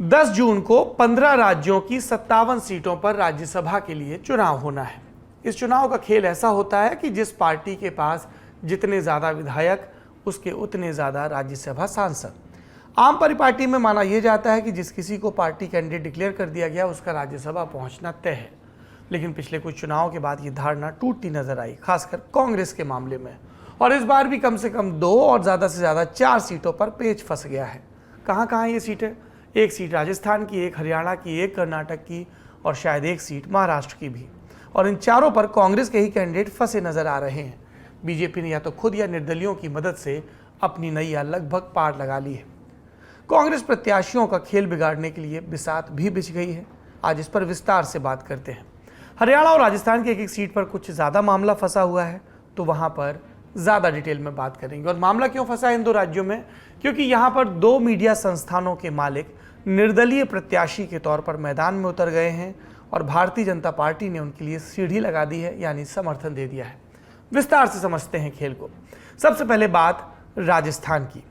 10 जून को 15 राज्यों की 57 सीटों पर राज्यसभा के लिए चुनाव होना है। इस चुनाव का खेल ऐसा होता है कि जिस पार्टी के पास जितने ज्यादा विधायक, उसके उतने ज्यादा राज्यसभा सांसद। आम परिपाटी में माना यह जाता है कि जिस किसी को पार्टी कैंडिडेट डिक्लेयर कर दिया गया उसका राज्यसभा पहुंचना तय है। लेकिन पिछले कुछ चुनाव के बाद ये धारणा टूटती नजर आई, खासकर कांग्रेस के मामले में। और इस बार भी कम से कम 2 और ज्यादा से ज्यादा 4 सीटों पर पेच फंस गया है। कहां कहां ये सीटें? एक सीट राजस्थान की, एक हरियाणा की, एक कर्नाटक की और शायद एक सीट महाराष्ट्र की भी। और इन चारों पर कांग्रेस के ही कैंडिडेट फंसे नजर आ रहे हैं। बीजेपी ने या तो खुद या निर्दलियों की मदद से अपनी नैया लगभग पार लगा ली है। कांग्रेस प्रत्याशियों का खेल बिगाड़ने के लिए बिसात भी बिछ गई है। आज इस पर विस्तार से बात करते हैं। हरियाणा और राजस्थान की एक एक सीट पर कुछ ज्यादा मामला फंसा हुआ है, तो वहां पर ज्यादा डिटेल में बात करेंगे। और मामला क्यों फंसा है इन 2 राज्यों में? क्योंकि यहां पर 2 मीडिया संस्थानों के मालिक निर्दलीय प्रत्याशी के तौर पर मैदान में उतर गए हैं और भारतीय जनता पार्टी ने उनके लिए सीढ़ी लगा दी है, यानी समर्थन दे दिया है। विस्तार से समझते हैं खेल को। सबसे पहले बात राजस्थान की।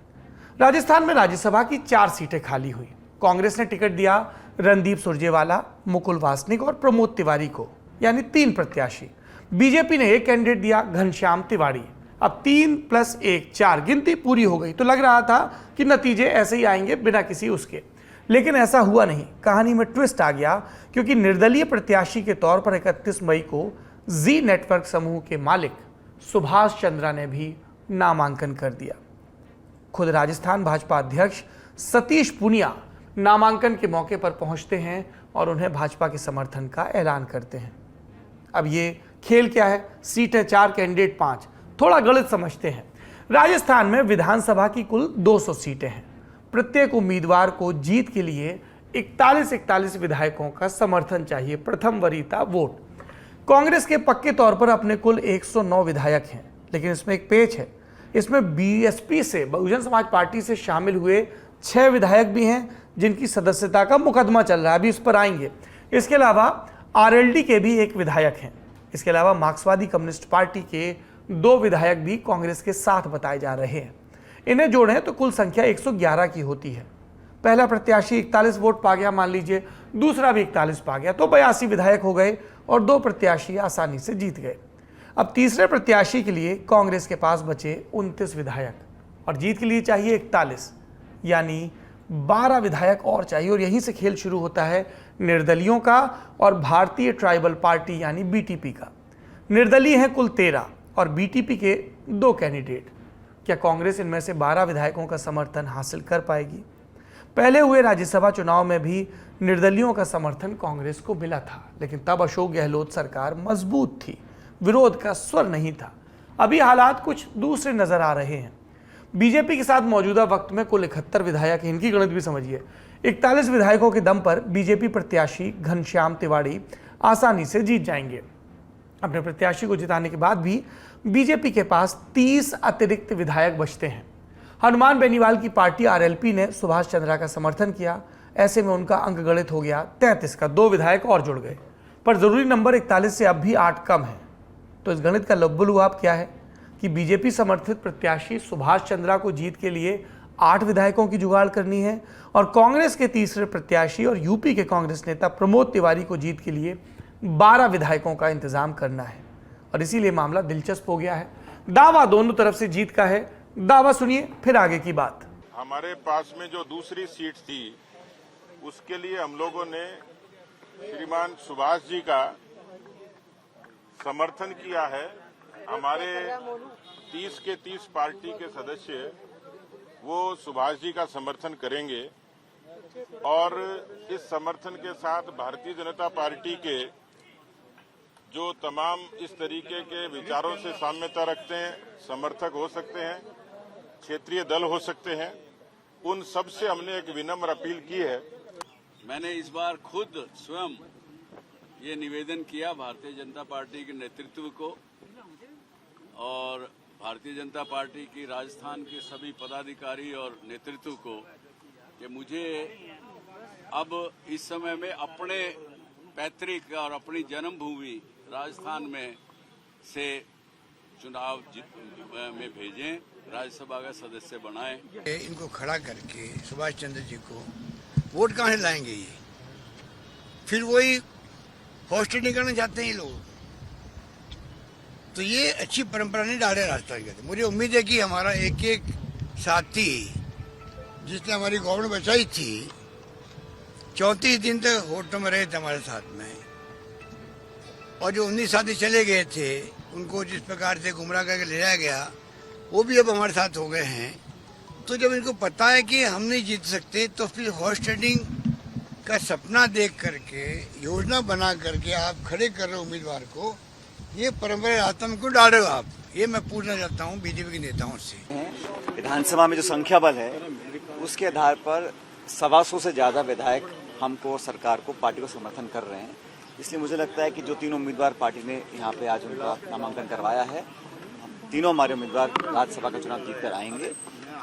राजस्थान में राज्यसभा की 4 सीटें खाली हुई। कांग्रेस ने टिकट दिया रणदीप सुरजेवाला, मुकुल वासनिक और प्रमोद तिवारी को, यानी 3 प्रत्याशी। बीजेपी ने एक कैंडिडेट दिया, घनश्याम तिवारी। अब 3 + 1 4 गिनती पूरी हो गई, तो लग रहा था कि नतीजे ऐसे ही आएंगे बिना किसी उसके। लेकिन ऐसा हुआ नहीं। कहानी में ट्विस्ट आ गया, क्योंकि निर्दलीय प्रत्याशी के तौर पर 31 मई को जी नेटवर्क समूह के मालिक सुभाष चंद्रा ने भी नामांकन कर दिया। खुद राजस्थान भाजपा अध्यक्ष सतीश पूनिया नामांकन के मौके पर पहुंचते हैं और उन्हें भाजपा के समर्थन का ऐलान करते हैं। अब ये खेल क्या है? सीटें 4, कैंडिडेट 5। थोड़ा गलत समझते हैं। राजस्थान में विधानसभा की कुल 200 सीटें हैं। प्रत्येक उम्मीदवार को जीत के लिए 41 विधायकों का समर्थन चाहिए, प्रथम वरीयता वोट। कांग्रेस के पक्के तौर पर अपने कुल 109 विधायक हैं, लेकिन इसमें एक पेच है। इसमें बीएसपी से, बहुजन समाज पार्टी से शामिल हुए 6 विधायक भी हैं, जिनकी सदस्यता का मुकदमा चल रहा है, अभी इस पर आएंगे। इसके अलावा आरएलडी के भी 1 विधायक हैं। इसके अलावा मार्क्सवादी कम्युनिस्ट पार्टी के 2 विधायक भी कांग्रेस के साथ बताए जा रहे हैं। इन्हें जोड़ें तो कुल संख्या 111 की होती है। पहला प्रत्याशी 41 वोट पा गया, मान लीजिए, दूसरा भी 41 पा गया, तो 82 विधायक हो गए और 2 प्रत्याशी आसानी से जीत गए। अब तीसरे प्रत्याशी के लिए कांग्रेस के पास बचे 29 विधायक और जीत के लिए चाहिए 41, यानी 12 विधायक और चाहिए। और यहीं से खेल शुरू होता है निर्दलियों का और भारतीय ट्राइबल पार्टी यानी बीटीपी का। निर्दलीय हैं कुल 13 और बीटीपी के 2 कैंडिडेट। क्या कांग्रेस इनमें से 12 विधायकों का समर्थन हासिल कर पाएगी? पहले हुए राज्यसभा चुनाव में भी निर्दलियों का समर्थन कांग्रेस को मिला था, लेकिन तब अशोक गहलोत सरकार मजबूत थी, विरोध का स्वर नहीं था। अभी हालात कुछ दूसरे नजर आ रहे हैं। बीजेपी के साथ मौजूदा वक्त में कुल 71 विधायक हैं, इनकी गणित भी समझिए। 41 विधायकों के दम पर बीजेपी प्रत्याशी घनश्याम तिवारी आसानी से जीत जाएंगे। अपने प्रत्याशी को जिताने के बाद भी बीजेपी के पास 30 अतिरिक्त विधायक बचते हैं। हनुमान बेनीवाल की पार्टी आरएलपी ने सुभाष चंद्रा का समर्थन किया। ऐसे में उनका अंक गणित हो गया 33 का, 2 विधायक और जुड़ गए। पर जरूरी नंबर 41 से अब भी 8 कम है। तो इस गणित का लुभाव क्या है कि बीजेपी समर्थित प्रत्याशी सुभाष चंद्रा को जीत के लिए 8 विधायकों की जुगाड़ करनी है और कांग्रेस के तीसरे प्रत्याशी और यूपी के कांग्रेस नेता प्रमोद तिवारी को जीत के लिए 12 विधायकों का इंतजाम करना है। और इसीलिए मामला दिलचस्प हो गया है। दावा दोनों तरफ से जीत का है। दावा सुनिए, फिर आगे की बात। हमारे पास में जो दूसरी सीट थी, उसके लिए हम लोगों ने श्रीमान सुभाष जी का समर्थन किया है। हमारे 30 के 30 पार्टी के सदस्य वो सुभाष जी का समर्थन करेंगे और इस समर्थन के साथ भारतीय जनता पार्टी के जो तमाम इस तरीके के विचारों से साम्यता रखते हैं, समर्थक हो सकते हैं, क्षेत्रीय दल हो सकते हैं, उन सब से हमने एक विनम्र अपील की है। मैंने इस बार खुद स्वयं ये निवेदन किया भारतीय जनता पार्टी के नेतृत्व को और भारतीय जनता पार्टी की राजस्थान के सभी पदाधिकारी और नेतृत्व को कि मुझे अब इस समय में अपने पैतृक और अपनी जन्मभूमि राजस्थान में से चुनाव में भेजें, राज्यसभा का सदस्य बनाएं। इनको खड़ा करके सुभाष चंद्र जी को वोट कहाँ से लाएंगे ये? फिर वही हॉर्स ट्रेडिंग करना चाहते हैं ये लोग। तो ये अच्छी परंपरा नहीं डाल रहे राजस्थान के। मुझे उम्मीद है कि हमारा एक एक साथी जिसने हमारी गवर्नमेंट बचाई थी 34 दिन तक होटलों में रहे थे हमारे साथ में, और जो 19 साथी चले गए थे उनको जिस प्रकार से गुमराह करके ले जाया गया वो भी अब हमारे साथ हो गए हैं। तो जब इनको पता है कि हम नहीं जीत सकते तो फिर हॉर्स ट्रेडिंग का सपना देख करके योजना बना करके आप खड़े कर रहे हो उम्मीदवार को, ये परंपरा रास्ता में क्यों डाल रहे हो आप? ये मैं पूछना चाहता हूँ बीजेपी के नेताओं से। विधानसभा में जो संख्या बल है उसके आधार पर 125 से ज्यादा विधायक हमको, सरकार को, पार्टी को समर्थन कर रहे हैं। इसलिए मुझे लगता है कि जो तीनों उम्मीदवार पार्टी ने यहाँ पे आज उनका नामांकन करवाया है, तीनों हमारे उम्मीदवार राज्यसभा का चुनाव जीत कर आएंगे।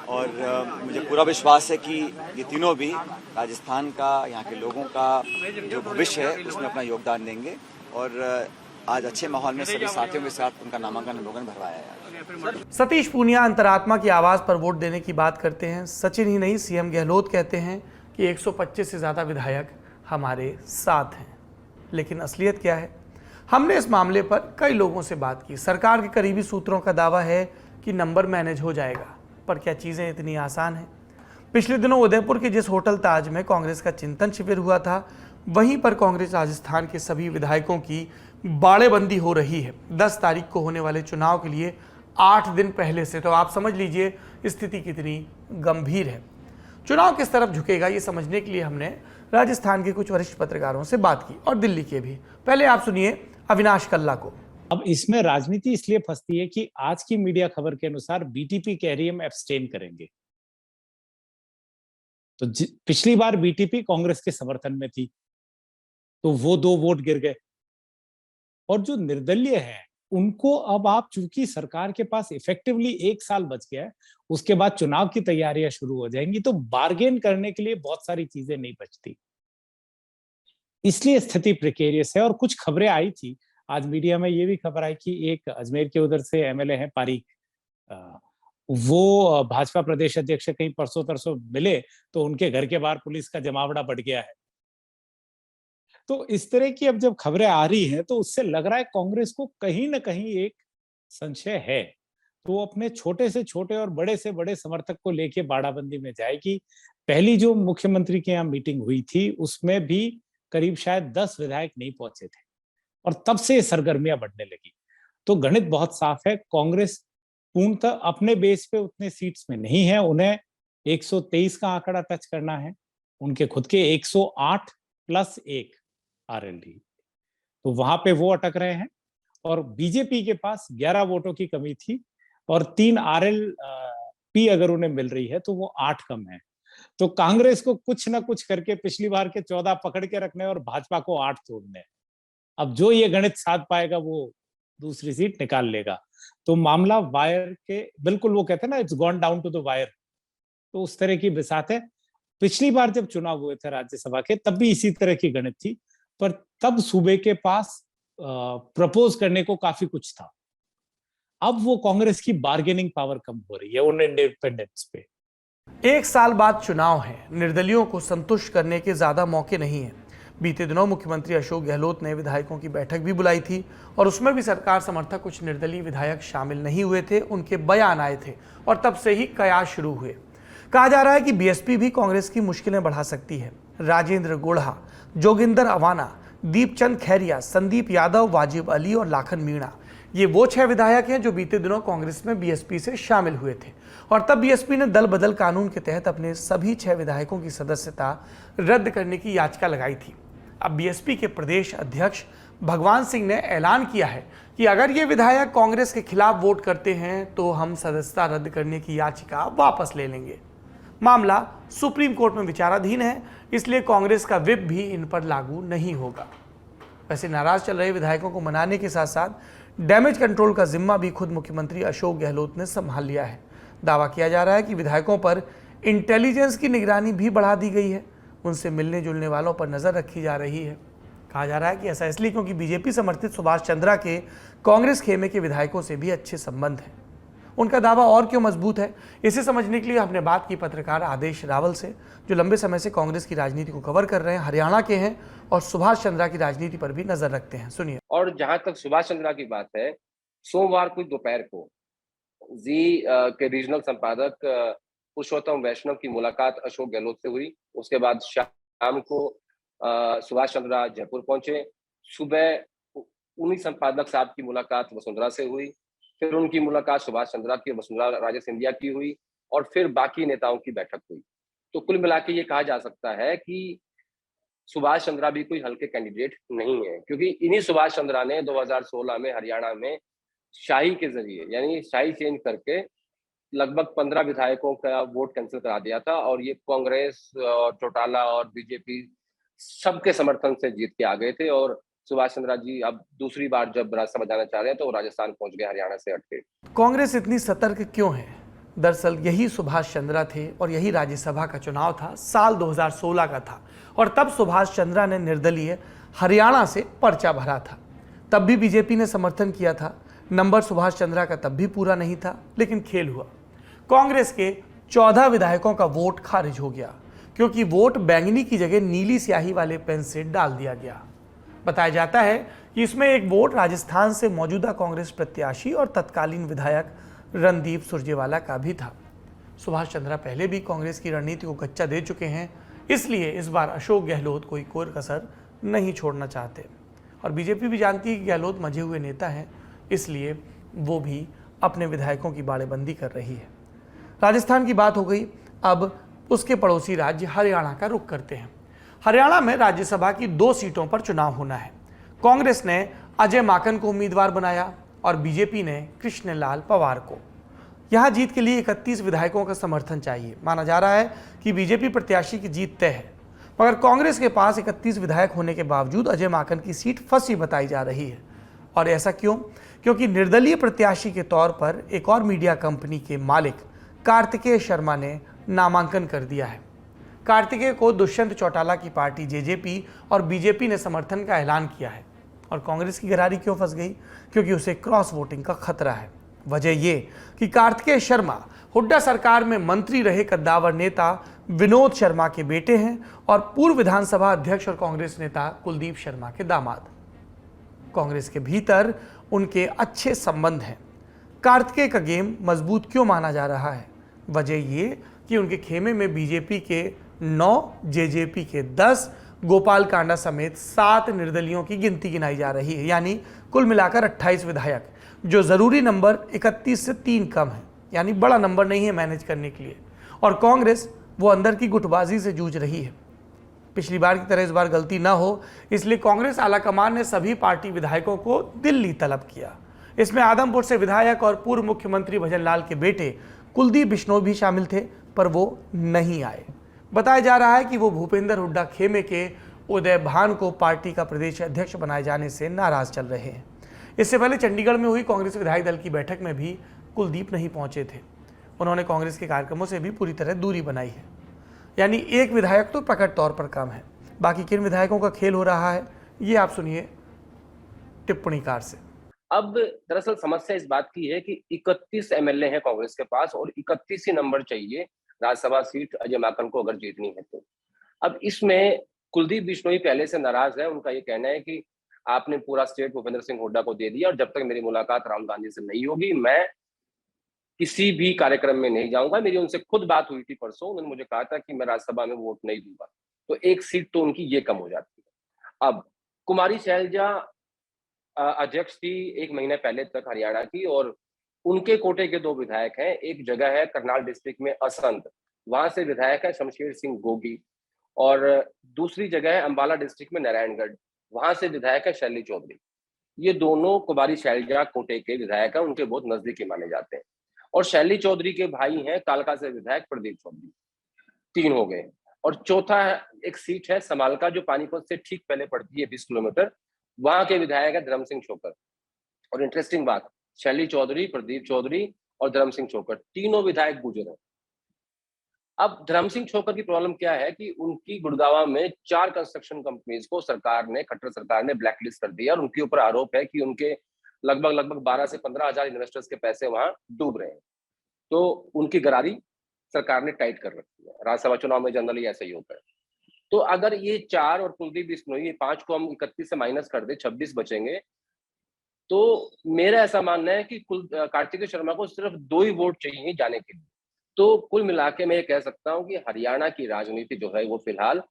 और मुझे पूरा विश्वास है कि ये तीनों भी राजस्थान का, यहाँ के लोगों का जो भविष्य है उसमें अपना योगदान देंगे। और आज अच्छे माहौल में सभी साथियों के साथ उनका नामांकन हम लोगों ने भरवाया है। सतीश पूनिया अंतरात्मा की आवाज पर वोट देने की बात करते हैं। सचिन ही नहीं, सीएम गहलोत कहते हैं कि 125 से ज्यादा विधायक हमारे साथ हैं। लेकिन असलियत क्या है? हमने इस मामले पर कई लोगों से बात की। सरकार के करीबी सूत्रों का दावा है कि नंबर मैनेज हो जाएगा, पर क्या चीजें इतनी आसान हैं? पिछले दिनों उदयपुर के जिस होटल ताज में कांग्रेस का चिंतन शिविर हुआ था, वहीं पर कांग्रेस राजस्थान के सभी विधायकों की बाड़ेबंदी हो रही है 10 तारीख को होने वाले चुनाव के लिए 8 दिन पहले से। तो आप समझ लीजिए स्थिति कितनी गंभीर है। चुनाव किस तरफ झुकेगा ये समझने के लिए हमने राजस्थान के कुछ वरिष्ठ पत्रकारों से बात की और दिल्ली के भी। पहले आप सुनिए अविनाश कल्ला को। अब इसमें राजनीति इसलिए फंसती है कि आज की मीडिया खबर के अनुसार बीटीपी कह रही है हम एब्सटेन करेंगे। तो पिछली बार बीटीपी कांग्रेस के समर्थन में थी तो वो 2 वोट गिर गए, और जो निर्दलीय है उनको अब आप, चूंकि सरकार के पास इफेक्टिवली 1 साल बच गया है, उसके बाद चुनाव की तैयारियां शुरू हो जाएंगी, तो बार्गेन करने के लिए बहुत सारी चीजें नहीं बचती। इसलिए स्थिति प्रिकेरियस है। और कुछ खबरें आई थी आज मीडिया में, ये भी खबर आई कि एक अजमेर के उधर से एमएलए हैं पारीक, वो भाजपा प्रदेश अध्यक्ष कहीं परसों तरसों मिले तो उनके घर के बाहर पुलिस का जमावड़ा बढ़ गया है। तो इस तरह की अब जब खबरें आ रही हैं तो उससे लग रहा है कांग्रेस को कहीं ना कहीं एक संशय है, तो वो अपने छोटे से छोटे और बड़े से बड़े समर्थक को लेके बाड़ाबंदी में जाएगी। पहली जो मुख्यमंत्री के यहाँ मीटिंग हुई थी उसमें भी करीब शायद 10 विधायक नहीं पहुंचे थे, और तब से सरगर्मियां बढ़ने लगी। तो गणित बहुत साफ है, कांग्रेस पूर्णतः अपने बेस पे उतने सीट्स में नहीं है। उन्हें 123 का आंकड़ा टच करना है, उनके खुद के 108 + 1 आरएलडी, तो वहां पे वो अटक रहे हैं। और बीजेपी के पास 11 वोटों की कमी थी और 3 आरएलपी अगर उन्हें मिल रही है तो वो 8 कम है। तो कांग्रेस को कुछ ना कुछ करके पिछली बार के 14 पकड़ के रखने और भाजपा को 8 तोड़ने। अब जो ये गणित साध पाएगा वो दूसरी सीट निकाल लेगा। तो मामला वायर के बिल्कुल, वो कहते हैं ना, it's gone down to the wire, तो उस तरह की बिसात है। पिछली बार जब चुनाव हुए थे राज्यसभा के तब भी इसी तरह की गणित थी, पर तब सूबे के पास प्रपोज करने को काफी कुछ था। अब वो कांग्रेस की बार्गेनिंग पावर कम हो रही है उन इंडिपेंडेंट्स पे। 1 साल बाद चुनाव है, निर्दलियों को संतुष्ट करने के ज्यादा मौके नहीं है। बीते दिनों मुख्यमंत्री अशोक गहलोत ने विधायकों की बैठक भी बुलाई थी और उसमें भी सरकार समर्थक कुछ निर्दलीय विधायक शामिल नहीं हुए थे। उनके बयान आए थे और तब से ही कयास शुरू हुए। कहा जा रहा है कि बीएसपी भी कांग्रेस की मुश्किलें बढ़ा सकती है। राजेंद्र गोढ़ा, जोगिंदर अवाना, दीपचंद खैरिया, संदीप यादव, वाजिब अली और लाखन मीणा, ये वो 6 विधायक हैं जो बीते दिनों कांग्रेस में बीएसपी से शामिल हुए थे और तब बीएसपी ने दल बदल कानून के तहत अपने सभी 6 विधायकों की सदस्यता रद्द करने की याचिका लगाई थी। अब बीएसपी के प्रदेश अध्यक्ष भगवान सिंह ने ऐलान किया है कि अगर ये विधायक कांग्रेस के खिलाफ वोट करते हैं तो हम सदस्यता रद्द करने की याचिका वापस ले लेंगे। मामला सुप्रीम कोर्ट में विचाराधीन है, इसलिए कांग्रेस का व्हिप भी इन पर लागू नहीं होगा। वैसे नाराज चल रहे विधायकों को मनाने के साथ साथ डैमेज कंट्रोल का जिम्मा भी खुद मुख्यमंत्री अशोक गहलोत ने संभाल लिया है। दावा किया जा रहा है कि विधायकों पर इंटेलिजेंस की निगरानी भी बढ़ा दी गई है, उनसे मिलने जुलने वालों पर नजर रखी जा रही है। कहा जा रहा है कि ऐसा इसलिए क्योंकि बीजेपी समर्थित सुभाष चंद्रा के कांग्रेस खेमे के विधायकों से भी अच्छे संबंध हैं। उनका दावा और क्यों मजबूत है, इसे समझने के लिए हमने बात की पत्रकार आदेश रावल से, जो लंबे समय से कांग्रेस की राजनीति को कवर कर रहे हैं, हरियाणा के हैं और सुभाष चंद्रा की राजनीति पर भी नजर रखते हैं। सुनिए। और जहां तक सुभाष चंद्रा की बात है, सोमवार को दोपहर को जी के रीजनल संपादक पुरुषोत्तम वैष्णव की मुलाकात अशोक गहलोत से हुई। उसके बाद शाम को सुभाष चंद्रा जयपुर पहुंचे। सुबह उन्हीं संपादक साहब की मुलाकात वसुंधरा से हुई, फिर उनकी मुलाकात सुभाष चंद्रा की वसुंधरा राजे सिंधिया की हुई और फिर बाकी नेताओं की बैठक हुई। तो कुल मिला के ये कहा जा सकता है कि सुभाष चंद्रा भी कोई हल्के कैंडिडेट नहीं है, क्योंकि इन्हीं सुभाष चंद्रा ने 2016 में हरियाणा में शाही के जरिए, यानी शाही चेंज करके लगभग 15 विधायकों का वोट कैंसिल करा दिया था और ये कांग्रेस और चौटाला और बीजेपी सबके समर्थन से जीत के आ गए थे। और सुभाष चंद्रा जी अब दूसरी बार जब राज्यसभा जाना चाह रहे हैं तो वो राजस्थान पहुंच गए हरियाणा से हटके। कांग्रेस इतनी सतर्क क्यों है? दरअसल यही सुभाष चंद्रा थे और यही राज्यसभा का चुनाव था, साल 2016 का था, और तब सुभाष चंद्रा ने निर्दलीय हरियाणा से पर्चा भरा था। तब भी बीजेपी ने समर्थन किया था। नंबर सुभाष चंद्रा का तब भी पूरा नहीं था, लेकिन खेल हुआ। कांग्रेस के 14 विधायकों का वोट खारिज हो गया, क्योंकि वोट बैंगनी की जगह नीली स्याही वाले पेन से डाल दिया गया। बताया जाता है कि इसमें एक वोट राजस्थान से मौजूदा कांग्रेस प्रत्याशी और तत्कालीन विधायक रणदीप सुरजेवाला का भी था। सुभाष चंद्रा पहले भी कांग्रेस की रणनीति को कच्चा दे चुके हैं, इसलिए इस बार अशोक गहलोत कोई कसर नहीं छोड़ना चाहते। और बीजेपी भी जानती है कि गहलोत मजे हुए नेता हैं, इसलिए वो भी अपने विधायकों की बाड़ेबंदी कर रही है। राजस्थान की बात हो गई, अब उसके पड़ोसी राज्य हरियाणा का रुख करते हैं। हरियाणा में राज्यसभा की 2 सीटों पर चुनाव होना है। कांग्रेस ने अजय माकन को उम्मीदवार बनाया और बीजेपी ने कृष्णलाल पवार को। यहां जीत के लिए 31 विधायकों का समर्थन चाहिए। माना जा रहा है कि बीजेपी प्रत्याशी की जीत तय है, मगर कांग्रेस के पास 31 विधायक होने के बावजूद अजय माकन की सीट फंसी बताई जा रही है। और ऐसा क्यों? क्योंकि निर्दलीय प्रत्याशी के तौर पर एक और मीडिया कंपनी के मालिक कार्तिकेय शर्मा ने नामांकन कर दिया है। कार्तिकेय को दुष्यंत चौटाला की पार्टी जेजेपी और बीजेपी ने समर्थन का ऐलान किया है। और कांग्रेस की गरारी क्यों फंस गई? क्योंकि उसे क्रॉस वोटिंग का खतरा है। वजह ये कि कार्तिकेय शर्मा हुड्डा सरकार में मंत्री रहे कद्दावर नेता विनोद शर्मा के बेटे हैं और पूर्व विधानसभा अध्यक्ष और कांग्रेस नेता कुलदीप शर्मा के दामाद। कांग्रेस के भीतर उनके अच्छे संबंध हैं। कार्तिकेय का गेम मजबूत क्यों माना जा रहा है? वजह ये कि उनके खेमे में बीजेपी के 9, जेजेपी के 10, गोपाल कांडा समेत 7 निर्दलियों की गिनती गिनाई जा रही है, यानी कुल मिलाकर 28 विधायक, जो जरूरी नंबर 31 से 3 कम है, यानी बड़ा नंबर नहीं है मैनेज करने के लिए। और कांग्रेस वो अंदर की गुटबाजी से जूझ रही है। पिछली बार की तरह इस बार गलती ना हो, इसलिए कांग्रेस आलाकमान ने सभी पार्टी विधायकों को दिल्ली तलब किया। इसमें आदमपुर से विधायक और पूर्व मुख्यमंत्री भजनलाल के बेटे कुलदीप बिश्नोई भी शामिल थे, पर वो नहीं आए। बताया जा रहा है कि वो भूपेंद्र हुड्डा खेमे के उदय भान को पार्टी का प्रदेश अध्यक्ष बनाए जाने से नाराज चल रहे हैं। इससे पहले चंडीगढ़ में हुई कांग्रेस विधायक दल की बैठक में भी कुलदीप नहीं पहुंचे थे। उन्होंने कांग्रेस के कार्यक्रमों से भी पूरी तरह दूरी बनाई है। यानी एक विधायक तो प्रकट तौर पर कम है। बाकी किन विधायकों का खेल हो रहा है, ये आप सुनिए टिप्पणीकार से। अब दरअसल समस्या इस बात की है कि 31 एमएलए हैं कांग्रेस के पास और 31 ही नंबर चाहिए राज्यसभा सीट अजय माकन को अगर जीतनी है तो। अब इसमें कुलदीप बिश्नोई पहले से नाराज है। उनका ये कहना है कि आपने पूरा स्टेट भूपेंद्र सिंह हुड्डा को दे दिया और जब तक मेरी मुलाकात राहुल गांधी से नहीं होगी मैं किसी भी कार्यक्रम में नहीं जाऊंगा। मेरी उनसे खुद बात हुई थी परसों, उन्होंने मुझे कहा था कि मैं राज्यसभा में वोट नहीं दूंगा। तो एक सीट तो उनकी ये कम हो जाती है। अब कुमारी शैलजा अध्यक्ष थी 1 महीने पहले तक हरियाणा की और उनके कोटे के 2 विधायक हैं। एक जगह है करनाल डिस्ट्रिक्ट में असंध, वहां से विधायक है शमशेर सिंह गोगी, और दूसरी जगह है अंबाला डिस्ट्रिक्ट में नारायणगढ़, वहां से विधायक है शैली चौधरी। ये दोनों कुमारी शैलजा कोटे के विधायक हैं, उनके बहुत नजदीकी माने जाते हैं। और शैली चौधरी के भाई हैं कालका से विधायक प्रदीप चौधरी। 3 हो गए। और चौथा एक सीट है समालका जो पानीपत से ठीक पहले पड़ती है 20 किलोमीटर, वहां के विधायक है धर्म सिंह छोकर। और इंटरेस्टिंग बात, शैली चौधरी, प्रदीप चौधरी और धर्म सिंह छोकर तीनों विधायक गुजर हैं। अब धर्म सिंह छोकर की प्रॉब्लम क्या है कि उनकी गुड़गांव में 4 कंस्ट्रक्शन कंपनीज को सरकार ने, खट्टर सरकार ने ब्लैकलिस्ट कर दिया और उनके ऊपर आरोप है कि उनके लगभग 12 से 15 हजार इन्वेस्टर्स के पैसे वहां डूब रहे हैं। तो उनकी गरारी सरकार ने टाइट कर रखी है। राज्यसभा चुनाव में जनरली ऐसा ही होता है। तो अगर ये 4 और कुलदीप बिश्नोई, ये 5 को हम 31 से माइनस कर दे, 26 बचेंगे। तो मेरा ऐसा मानना है कि कार्तिकेय शर्मा को सिर्फ 2 ही वोट चाहिए जाने के लिए। तो कुल मिला के मैं ये कह सकता हूं कि हरियाणा की राजनीति जो है वो फिलहाल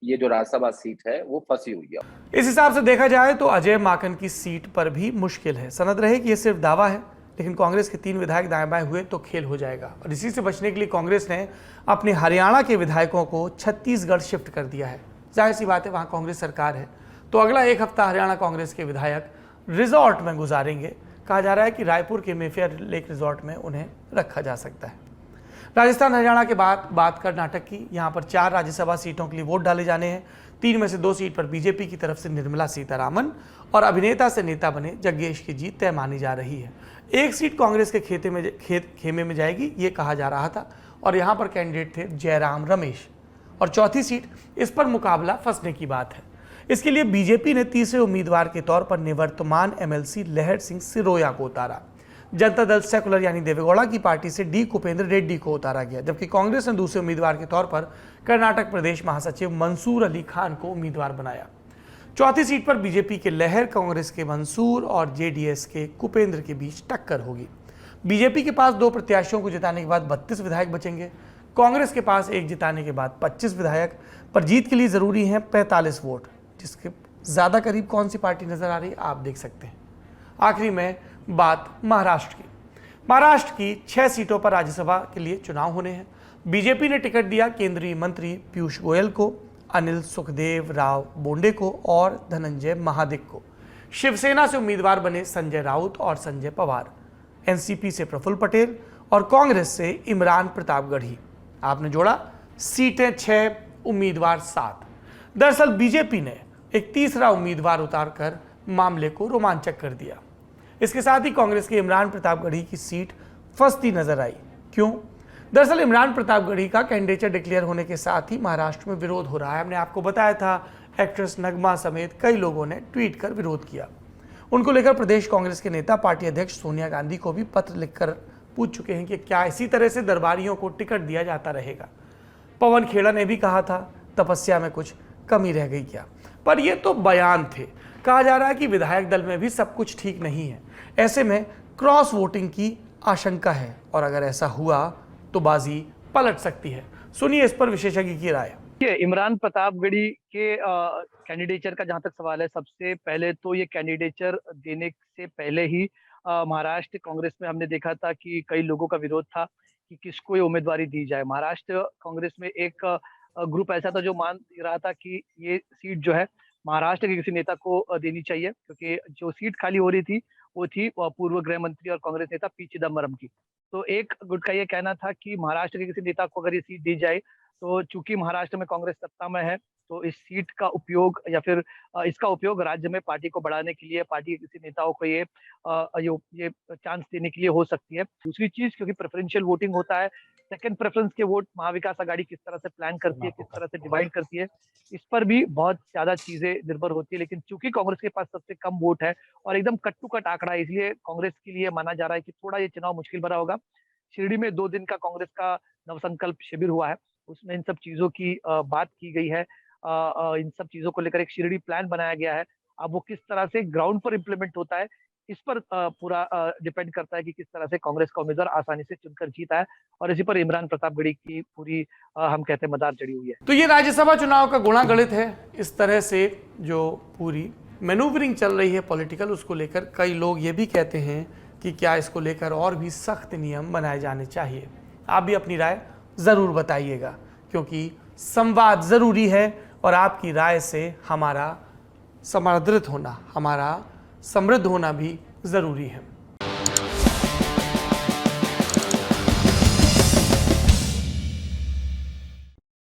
ये जो राज्यसभा सीट है वो फंसी हुई है। इस हिसाब से देखा जाए तो अजय माकन की सीट पर भी मुश्किल है। सनद रहे कि यह सिर्फ दावा है, लेकिन कांग्रेस के 3 विधायक दाएं बाएं हुए तो खेल हो जाएगा। और इसी से बचने के लिए कांग्रेस ने अपने हरियाणा के विधायकों को छत्तीसगढ़ शिफ्ट कर दिया है। जाहिर सी बात है, वहां कांग्रेस सरकार है, तो अगला 1 हफ्ता हरियाणा कांग्रेस के विधायक रिजॉर्ट में गुजारेंगे। कहा जा रहा है कि रायपुर के मेफेयर लेक रिजॉर्ट में उन्हें रखा जा सकता है। राजस्थान हरियाणा के बाद बात कर्नाटक की। यहाँ पर 4 राज्यसभा सीटों के लिए वोट डाले जाने हैं। 3 में से 2 सीट पर बीजेपी की तरफ से निर्मला सीतारामन और अभिनेता से नेता बने जग्गेश की जीत तय मानी जा रही है। 1 सीट कांग्रेस के खेमे में जाएगी, ये कहा जा रहा था, और यहाँ पर कैंडिडेट थे जयराम रमेश। और चौथी सीट, इस पर मुकाबला फंसने की बात है। इसके लिए बीजेपी ने तीसरे उम्मीदवार के तौर पर निवर्तमान एमएलसी लहर सिंह सिरोया को उतारा। जनता दल सेकुलर यानी देवेगौड़ा की पार्टी से डी कुपेंद्र रेड्डी को उतारा गया, जबकि कांग्रेस ने दूसरे उम्मीदवार के तौर पर कर्नाटक प्रदेश महासचिव मंसूर अली खान को उम्मीदवार बनाया। चौथी सीट पर बीजेपी के लहर, कांग्रेस के मंसूर और जेडीएस के कुपेंद्र के बीच टक्कर होगी। बीजेपी के पास 2 प्रत्याशियों को जिताने के बाद 32 विधायक बचेंगे। कांग्रेस के पास 1 जिताने के बाद 25 विधायक, पर जीत के लिए जरूरी हैं 45 वोट। जिसके ज्यादा करीब कौन सी पार्टी नजर आ रही है आप देख सकते हैं। आखिरी में बात महाराष्ट्र की। महाराष्ट्र की 6 सीटों पर राज्यसभा के लिए चुनाव होने हैं। बीजेपी ने टिकट दिया केंद्रीय मंत्री पीयूष गोयल को, अनिल सुखदेव राव बोंडे को और धनंजय महादिक को। शिवसेना से उम्मीदवार बने संजय राउत और संजय पवार, एनसीपी से प्रफुल्ल पटेल और कांग्रेस से इमरान प्रतापगढ़ी। आपने जोड़ा सीटें 6, उम्मीदवार 7। दरअसल बीजेपी ने एक तीसरा उम्मीदवार उतारकर मामले को रोमांचक कर दिया। इसके साथ ही कांग्रेस के इमरान प्रतापगढ़ी की सीट फंसती नजर आई। क्यों? दरअसल इमरान प्रतापगढ़ी का कैंडिडेचर डिक्लेयर होने के साथ ही महाराष्ट्र में विरोध हो रहा है। हमने आपको बताया था, एक्ट्रेस नगमा समेत कई लोगों ने ट्वीट कर विरोध किया। उनको लेकर प्रदेश कांग्रेस के नेता पार्टी अध्यक्ष सोनिया गांधी को भी पत्र लिखकर पूछ चुके हैं कि क्या इसी तरह से दरबारियों को टिकट दिया जाता रहेगा। पवन खेड़ा ने भी कहा था, तपस्या में कुछ कमी रह गई क्या? पर ये तो बयान थे। कहा जा रहा है कि विधायक दल में भी सब कुछ ठीक नहीं है। ऐसे में क्रॉस वोटिंग की आशंका है, और अगर ऐसा हुआ तो बाजी पलट सकती है। सुनिए इस पर विशेषज्ञ की राय। इमरान प्रतापगढ़ी के कैंडिडेचर का जहां तक सवाल है, सबसे पहले तो ये कैंडिडेचर देने से पहले ही महाराष्ट्र कांग्रेस में हमने देखा था कि कई लोगों का विरोध था कि किसको ये उम्मीदवारी दी जाए। महाराष्ट्र कांग्रेस में एक ग्रुप ऐसा था जो मान रहा था कि ये सीट जो है महाराष्ट्र के किसी नेता को देनी चाहिए, क्योंकि जो सीट खाली हो रही थी वो थी पूर्व गृह मंत्री और कांग्रेस नेता पी चिदम्बरम की। तो एक गुट का ये कहना था कि महाराष्ट्र के किसी नेता को अगर ये सीट दी जाए तो चूंकि महाराष्ट्र में कांग्रेस सत्ता में है तो इस सीट का उपयोग या फिर इसका उपयोग राज्य में पार्टी को बढ़ाने के लिए, पार्टी के किसी नेताओं को ये चांस देने के लिए हो सकती है। दूसरी चीज, क्योंकि प्रेफरेंशियल वोटिंग होता है, सेकंड प्रेफरेंस के वोट महाविकास आघाड़ी किस तरह से प्लान करती है, किस तरह से डिवाइड करती है, इस पर भी बहुत ज्यादा चीजें निर्भर होती है। लेकिन चूंकि कांग्रेस के पास सबसे कम वोट है और एकदम कट टू कट आंकड़ा है, इसलिए कांग्रेस के लिए माना जा रहा है कि थोड़ा ये चुनाव मुश्किल भरा होगा। शिरडी में 2 दिन का कांग्रेस का नवसंकल्प शिविर हुआ है, उसमें इन सब चीजों की बात की गई है। इन सब चीजों को लेकर एक शिरडी प्लान बनाया गया है। अब वो किस तरह से ग्राउंड पर इम्प्लीमेंट होता है, इस पर पूरा डिपेंड करता है कि किस तरह से कांग्रेस का उम्मीदवार आसानी से चुनकर जीता है। और इसी पर इमरान प्रतापगढ़ी की पूरी हम कहते हैं मदार चढ़ी हुई है। तो ये राज्यसभा चुनाव का गुणा गणित है। इस तरह से जो पूरी मैनूवरिंग चल रही है पॉलिटिकल, उसको लेकर कई लोग ये भी कहते हैं कि क्या इसको लेकर और भी सख्त नियम बनाए जाने चाहिए। आप भी अपनी राय जरूर बताइएगा, क्योंकि संवाद जरूरी है और आपकी राय से हमारा समृद्ध होना भी जरूरी है।